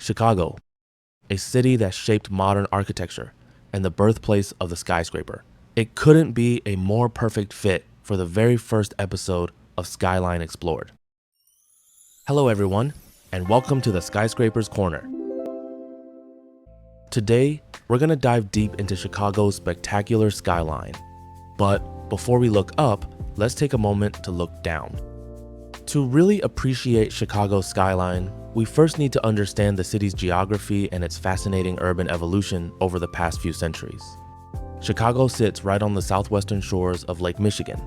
Chicago, a city that shaped modern architecture and the birthplace of the skyscraper. It couldn't be a more perfect fit for the very first episode of Skyline Explored. Hello everyone, and welcome to the Skyscrapers Corner. Today, we're going to dive deep into Chicago's spectacular skyline. But before we look up, let's take a moment to look down. To really appreciate Chicago's skyline, we first need to understand the city's geography and its fascinating urban evolution over the past few centuries. Chicago sits right on the southwestern shores of Lake Michigan.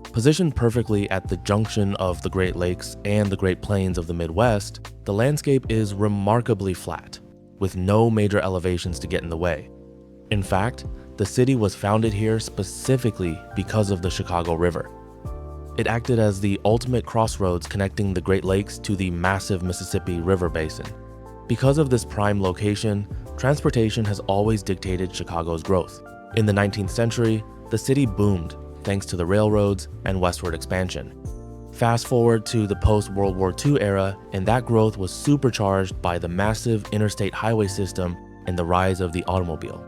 Positioned perfectly at the junction of the Great Lakes and the Great Plains of the Midwest, the landscape is remarkably flat, with no major elevations to get in the way. In fact, the city was founded here specifically because of the Chicago River. It acted as the ultimate crossroads connecting the Great Lakes to the massive Mississippi River basin. Because of this prime location, transportation has always dictated Chicago's growth. In the 19th century, the city boomed thanks to the railroads and westward expansion. Fast forward to the post-World War II era, and that growth was supercharged by the massive interstate highway system and the rise of the automobile.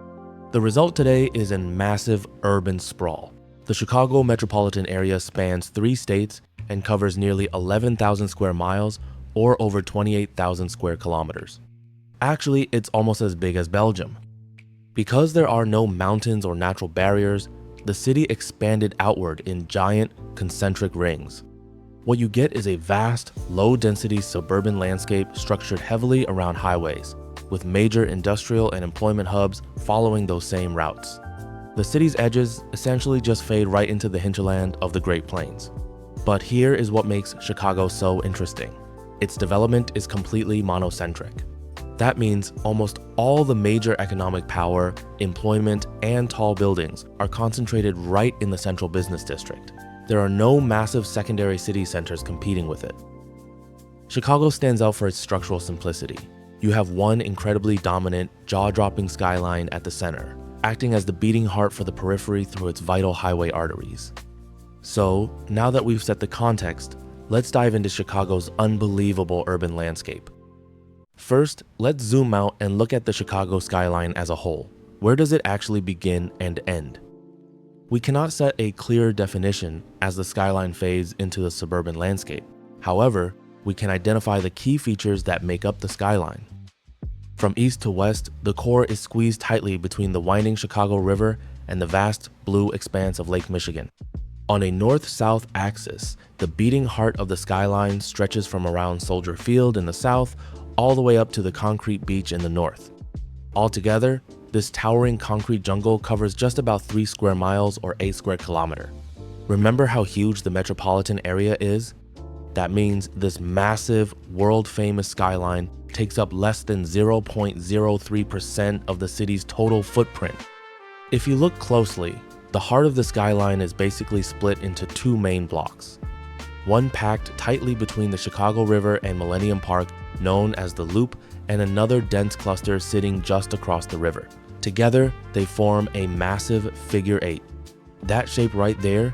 The result today is a massive urban sprawl. The Chicago metropolitan area spans 3 states and covers nearly 11,000 square miles or over 28,000 square kilometers. Actually, it's almost as big as Belgium. Because there are no mountains or natural barriers, the city expanded outward in giant, concentric rings. What you get is a vast, low-density suburban landscape structured heavily around highways, with major industrial and employment hubs following those same routes. The city's edges essentially just fade right into the hinterland of the Great Plains. But here is what makes Chicago so interesting. Its development is completely monocentric. That means almost all the major economic power, employment, and tall buildings are concentrated right in the central business district. There are no massive secondary city centers competing with it. Chicago stands out for its structural simplicity. You have one incredibly dominant, jaw-dropping skyline at the center, acting as the beating heart for the periphery through its vital highway arteries. So, now that we've set the context, let's dive into Chicago's unbelievable urban landscape. First, let's zoom out and look at the Chicago skyline as a whole. Where does it actually begin and end? We cannot set a clear definition as the skyline fades into the suburban landscape. However, we can identify the key features that make up the skyline. From east to west, the core is squeezed tightly between the winding Chicago River and the vast blue expanse of Lake Michigan. On a north-south axis, the beating heart of the skyline stretches from around Soldier Field in the south all the way up to the concrete beach in the north. Altogether, this towering concrete jungle covers just about 3 square miles or 8 square kilometers. Remember how huge the metropolitan area is? That means this massive, world-famous skyline takes up less than 0.03% of the city's total footprint. If you look closely, the heart of the skyline is basically split into 2 main blocks. One packed tightly between the Chicago River and Millennium Park, known as the Loop, and another dense cluster sitting just across the river. Together, they form a massive figure 8. That shape right there,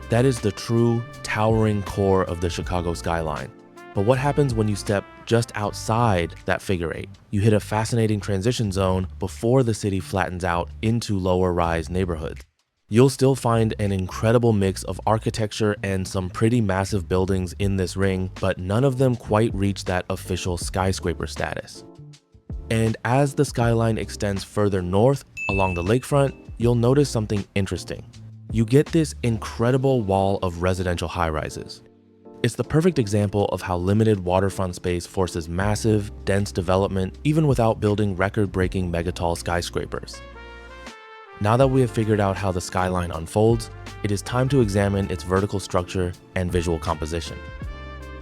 that is the true towering core of the Chicago skyline. But what happens when you step just outside that figure 8? You hit a fascinating transition zone before the city flattens out into lower rise neighborhoods. You'll still find an incredible mix of architecture and some pretty massive buildings in this ring, but none of them quite reach that official skyscraper status. And as the skyline extends further north along the lakefront, you'll notice something interesting. You get this incredible wall of residential high-rises. It's the perfect example of how limited waterfront space forces massive, dense development even without building record-breaking megatall skyscrapers. Now that we have figured out how the skyline unfolds, it is time to examine its vertical structure and visual composition.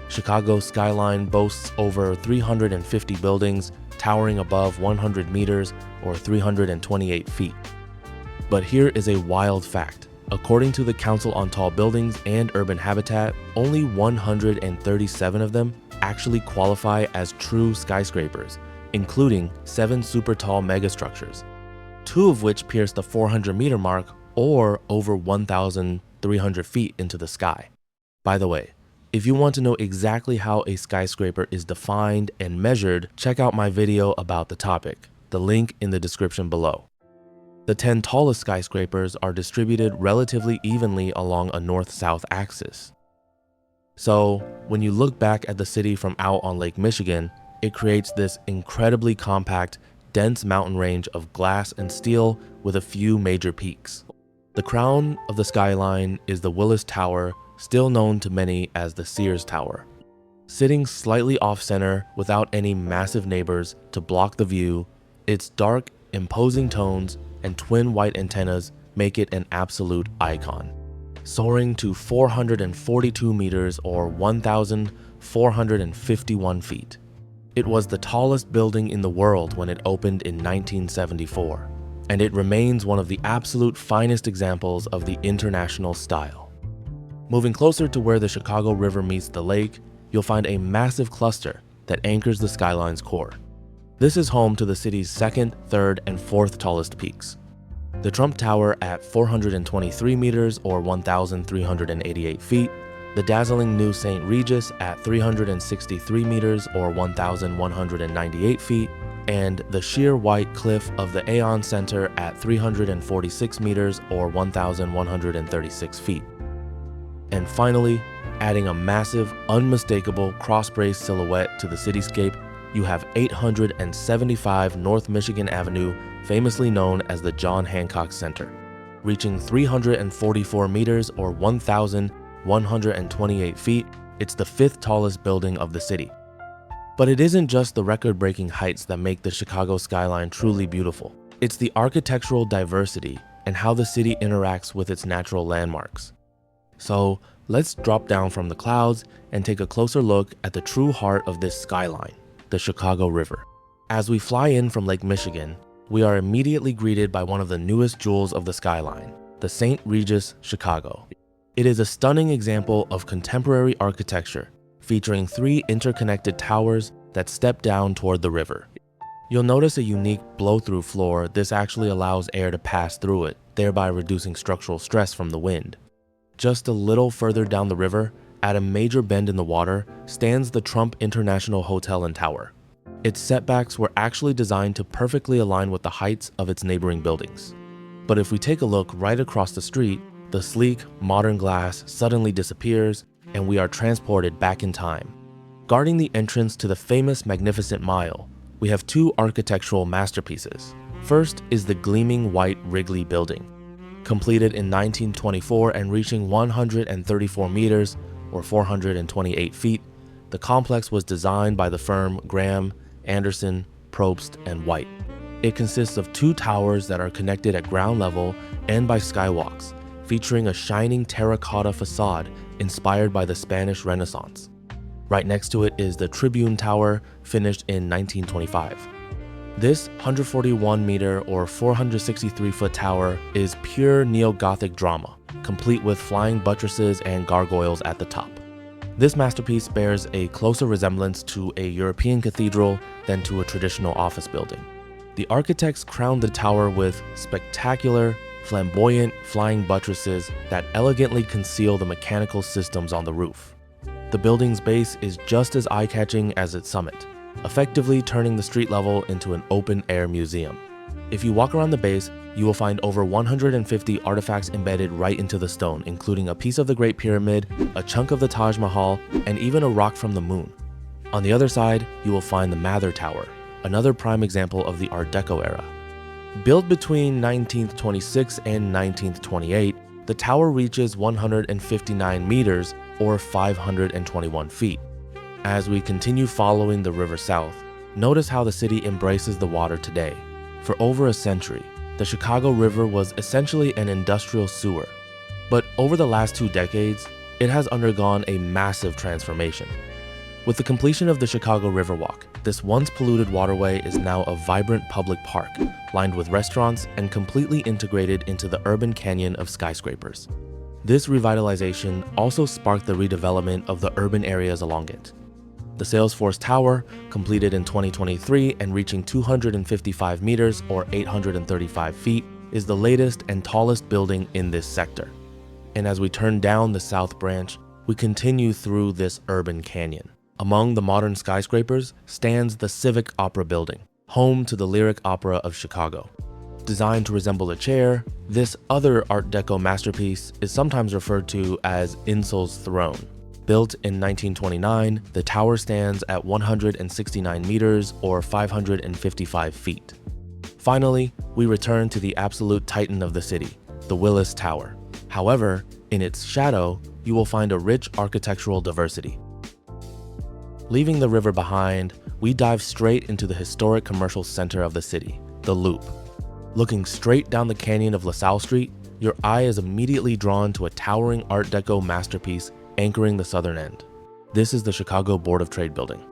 Chicago's skyline boasts over 350 buildings, towering above 100 meters or 328 feet. But here is a wild fact. According to the Council on Tall Buildings and Urban Habitat, only 137 of them actually qualify as true skyscrapers, including 7 super tall megastructures, 2 of which pierce the 400-meter mark or over 1,300 feet into the sky. By the way, If you want to know exactly how a skyscraper is defined and measured, check out my video about the topic, the link in the description below. The 10 tallest skyscrapers are distributed relatively evenly along a north-south axis. So, when you look back at the city from out on Lake Michigan, it creates this incredibly compact, dense mountain range of glass and steel with a few major peaks. The crown of the skyline is the Willis Tower, still known to many as the Sears Tower. Sitting slightly off-center without any massive neighbors to block the view, its dark, imposing tones and twin white antennas make it an absolute icon. Soaring to 442 meters or 1,451 feet. It was the tallest building in the world when it opened in 1974, and it remains one of the absolute finest examples of the international style. Moving closer to where the Chicago River meets the lake, you'll find a massive cluster that anchors the skyline's core. This is home to the city's second, third, and fourth tallest peaks. The Trump Tower at 423 meters or 1,388 feet, the dazzling new St. Regis at 363 meters or 1,198 feet, and the sheer white cliff of the Aeon Center at 346 meters or 1,136 feet. And finally, adding a massive, unmistakable cross-braced silhouette to the cityscape, you have 875 North Michigan Avenue, famously known as the John Hancock Center. Reaching 344 meters or 1,128 feet, it's the 5th tallest building of the city. But it isn't just the record-breaking heights that make the Chicago skyline truly beautiful. It's the architectural diversity and how the city interacts with its natural landmarks. So let's drop down from the clouds and take a closer look at the true heart of this skyline, the Chicago River. As we fly in from Lake Michigan, we are immediately greeted by one of the newest jewels of the skyline, the St. Regis Chicago. It is a stunning example of contemporary architecture, featuring 3 interconnected towers that step down toward the river. You'll notice a unique blow-through floor. This actually allows air to pass through it, thereby reducing structural stress from the wind. Just a little further down the river, at a major bend in the water, stands the Trump International Hotel and Tower. Its setbacks were actually designed to perfectly align with the heights of its neighboring buildings. But if we take a look right across the street, the sleek, modern glass suddenly disappears, and we are transported back in time. Guarding the entrance to the famous Magnificent Mile, we have 2 architectural masterpieces. First is the gleaming white Wrigley Building. Completed in 1924 and reaching 134 meters or 428 feet, the complex was designed by the firm Graham, Anderson, Probst, and White. It consists of 2 towers that are connected at ground level and by skywalks, featuring a shining terracotta facade inspired by the Spanish Renaissance. Right next to it is the Tribune Tower, finished in 1925. This 141-meter or 463-foot tower is pure Neo-Gothic drama, complete with flying buttresses and gargoyles at the top. This masterpiece bears a closer resemblance to a European cathedral than to a traditional office building. The architects crowned the tower with spectacular, flamboyant flying buttresses that elegantly conceal the mechanical systems on the roof. The building's base is just as eye-catching as its summit, effectively turning the street level into an open-air museum. If you walk around the base, you will find over 150 artifacts embedded right into the stone, including a piece of the Great Pyramid, a chunk of the Taj Mahal, and even a rock from the moon. On the other side, you will find the Mather Tower, another prime example of the Art Deco era. Built between 1926 and 1928, the tower reaches 159 meters or 521 feet. As we continue following the river south, notice how the city embraces the water today. For over a century, the Chicago River was essentially an industrial sewer. But over the last 2 decades, it has undergone a massive transformation. With the completion of the Chicago Riverwalk, this once polluted waterway is now a vibrant public park, lined with restaurants and completely integrated into the urban canyon of skyscrapers. This revitalization also sparked the redevelopment of the urban areas along it. The Salesforce Tower, completed in 2023 and reaching 255 meters or 835 feet, is the latest and tallest building in this sector. And as we turn down the South Branch, we continue through this urban canyon. Among the modern skyscrapers stands the Civic Opera Building, home to the Lyric Opera of Chicago. Designed to resemble a chair, this other Art Deco masterpiece is sometimes referred to as Insull's Throne. Built in 1929, the tower stands at 169 meters or 555 feet. Finally, we return to the absolute titan of the city, the Willis Tower. However, in its shadow, you will find a rich architectural diversity. Leaving the river behind, we dive straight into the historic commercial center of the city, the Loop. Looking straight down the canyon of LaSalle Street, your eye is immediately drawn to a towering Art Deco masterpiece anchoring the southern end. This is the Chicago Board of Trade building.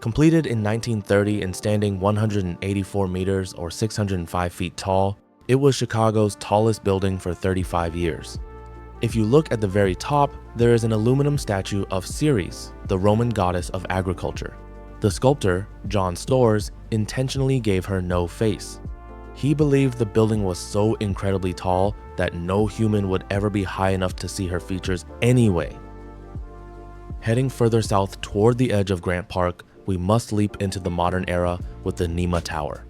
Completed in 1930 and standing 184 meters or 605 feet tall, it was Chicago's tallest building for 35 years. If you look at the very top, there is an aluminum statue of Ceres, the Roman goddess of agriculture. The sculptor, John Storrs, intentionally gave her no face. He believed the building was so incredibly tall that no human would ever be high enough to see her features anyway. Heading further south toward the edge of Grant Park, we must leap into the modern era with the NEMA Tower.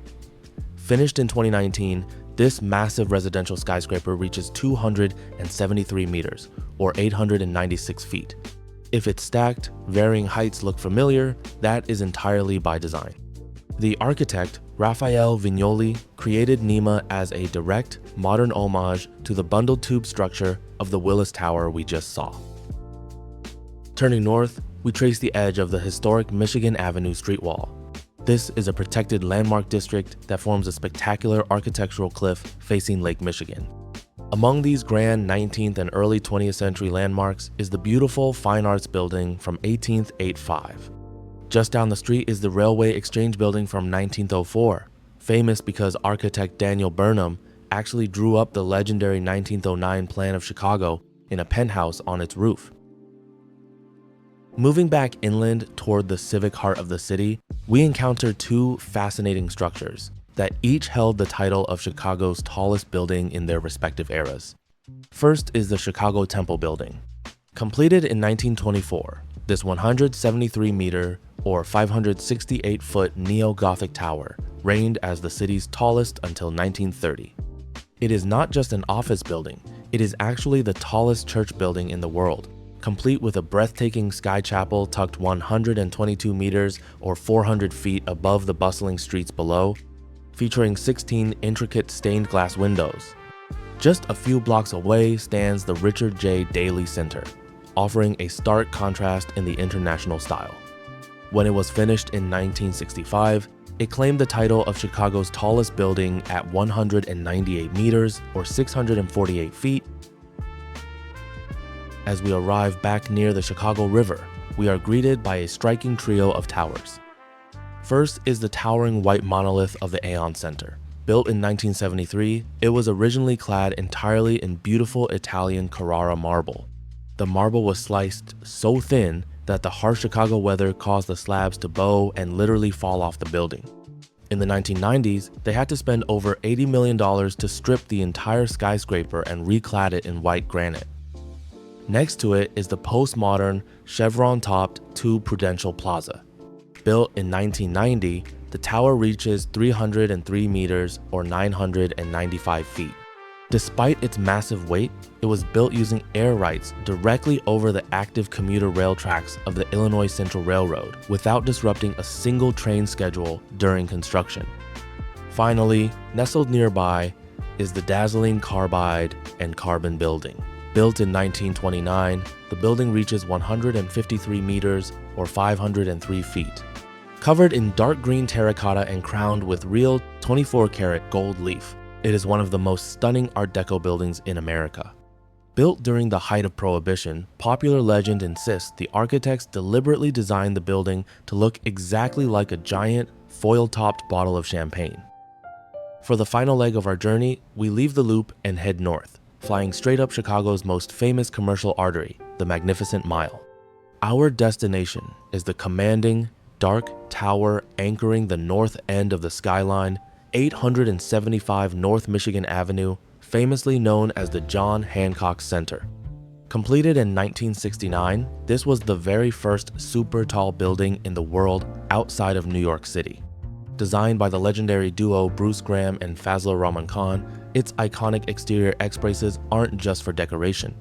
Finished in 2019, this massive residential skyscraper reaches 273 meters, or 896 feet. If it's stacked, varying heights look familiar, that is entirely by design. The architect, Raphael Vignoli, created NEMA as a direct, modern homage to the bundled tube structure of the Willis Tower we just saw. Turning north, we trace the edge of the historic Michigan Avenue street wall. This is a protected landmark district that forms a spectacular architectural cliff facing Lake Michigan. Among these grand 19th and early 20th century landmarks is the beautiful Fine Arts Building from 1885. Just down the street is the Railway Exchange Building from 1904, famous because architect Daniel Burnham actually drew up the legendary 1909 plan of Chicago in a penthouse on its roof. Moving back inland toward the civic heart of the city, we encounter two fascinating structures that each held the title of Chicago's tallest building in their respective eras. First is the Chicago Temple Building. Completed in 1924, this 173-meter or 568-foot Neo-Gothic tower reigned as the city's tallest until 1930. It is not just an office building, it is actually the tallest church building in the world, complete with a breathtaking sky chapel tucked 122 meters or 400 feet above the bustling streets below, featuring 16 intricate stained glass windows. Just a few blocks away stands the Richard J. Daley Center, offering a stark contrast in the international style. When it was finished in 1965, it claimed the title of Chicago's tallest building at 198 meters or 648 feet. As we arrive back near the Chicago River, we are greeted by a striking trio of towers. First is the towering white monolith of the Aon Center. Built in 1973, it was originally clad entirely in beautiful Italian Carrara marble. The marble was sliced so thin that the harsh Chicago weather caused the slabs to bow and literally fall off the building. In the 1990s, they had to spend over $80 million to strip the entire skyscraper and reclad it in white granite. Next to it is the postmodern, chevron-topped 2 Prudential Plaza. Built in 1990, the tower reaches 303 meters or 995 feet. Despite its massive weight, it was built using air rights directly over the active commuter rail tracks of the Illinois Central Railroad without disrupting a single train schedule during construction. Finally, nestled nearby is the dazzling Carbide and Carbon building. Built in 1929, the building reaches 153 meters or 503 feet. Covered in dark green terracotta and crowned with real 24-karat gold leaf, it is one of the most stunning Art Deco buildings in America. Built during the height of Prohibition, popular legend insists the architects deliberately designed the building to look exactly like a giant, foil-topped bottle of champagne. For the final leg of our journey, we leave the Loop and head north, flying straight up Chicago's most famous commercial artery, the Magnificent Mile. Our destination is the commanding, dark tower anchoring the north end of the Skyline, 875 North Michigan Avenue, famously known as the John Hancock Center. Completed in 1969, this was the very first super tall building in the world outside of New York City. Designed by the legendary duo Bruce Graham and Fazlur Rahman Khan, its iconic exterior X-braces aren't just for decoration.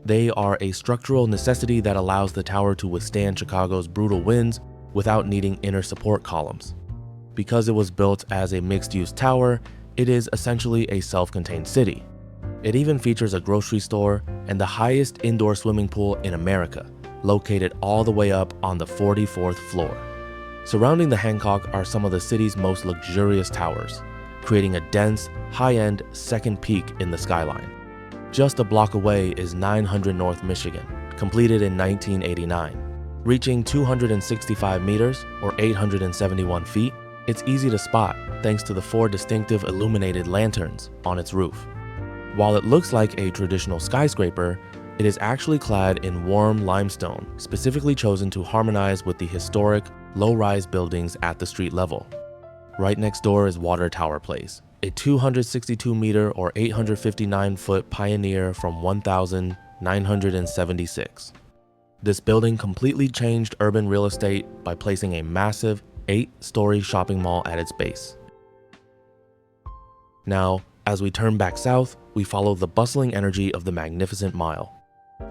They are a structural necessity that allows the tower to withstand Chicago's brutal winds without needing inner support columns. Because it was built as a mixed-use tower, it is essentially a self-contained city. It even features a grocery store and the highest indoor swimming pool in America, located all the way up on the 44th floor. Surrounding the Hancock are some of the city's most luxurious towers, creating a dense, high-end second peak in the skyline. Just a block away is 900 North Michigan, completed in 1989. Reaching 265 meters or 871 feet, it's easy to spot thanks to the 4 distinctive illuminated lanterns on its roof. While it looks like a traditional skyscraper, it is actually clad in warm limestone, specifically chosen to harmonize with the historic, low-rise buildings at the street level. Right next door is Water Tower Place, a 262-meter or 859-foot pioneer from 1976. This building completely changed urban real estate by placing a massive 8-story shopping mall at its base. Now, as we turn back south, we follow the bustling energy of the Magnificent Mile.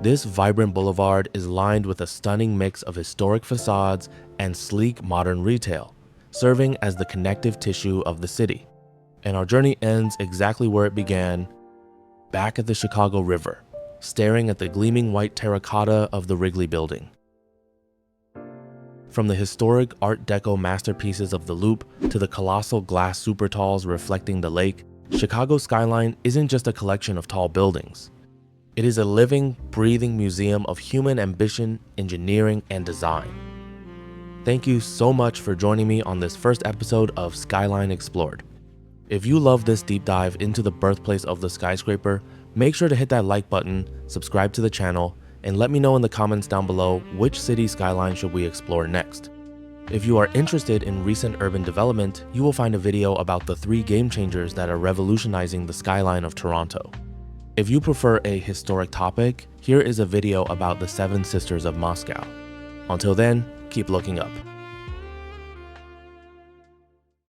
This vibrant boulevard is lined with a stunning mix of historic facades and sleek modern retail, serving as the connective tissue of the city. And our journey ends exactly where it began, back at the Chicago River, staring at the gleaming white terracotta of the Wrigley Building. From the historic Art Deco masterpieces of the Loop to the colossal glass super talls reflecting the lake, Chicago's skyline isn't just a collection of tall buildings. It is a living, breathing museum of human ambition, engineering, and design. Thank you so much for joining me on this first episode of Skyline Explored. If you love this deep dive into the birthplace of the skyscraper, make sure to hit that like button, subscribe to the channel, and let me know in the comments down below which city skyline should we explore next. If you are interested in recent urban development, you will find a video about the 3 game changers that are revolutionizing the skyline of Toronto. If you prefer a historic topic, here is a video about the 7 Sisters of Moscow. Until then, keep looking up.